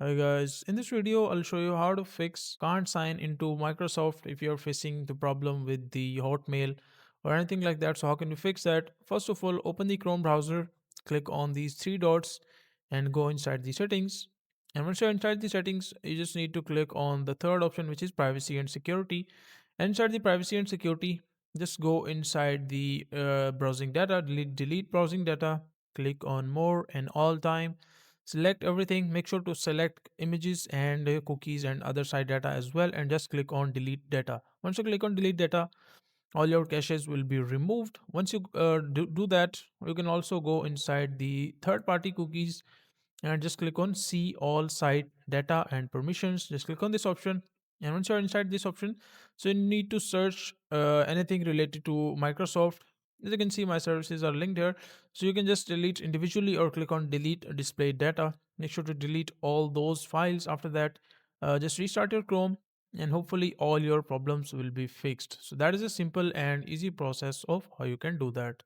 Hi guys, in this video I'll show you how to fix can't sign into Microsoft if you're facing the problem with the Hotmail or anything like that. So how can you fix that? First of all, open the Chrome browser, click on these three dots and go inside the settings. And once you're inside the settings, you just need to click on the third option, which is privacy and security. And inside the privacy and security, just go inside the browsing data, delete browsing data, click on more and all time. Select everything, make sure to select images and cookies and other site data as well, and just click on delete data. Once you click on delete data, all your caches will be removed. Once you do that, you can also go inside the third party cookies and just click on see all site data and permissions. Just click on this option, and once you're inside this option, so you need to search anything related to Microsoft. As you can see, my services are linked here, so you can just delete individually or click on delete display data. Make sure to delete all those files. After that, just restart your Chrome, and hopefully all your problems will be fixed. So that is a simple and easy process of how you can do that.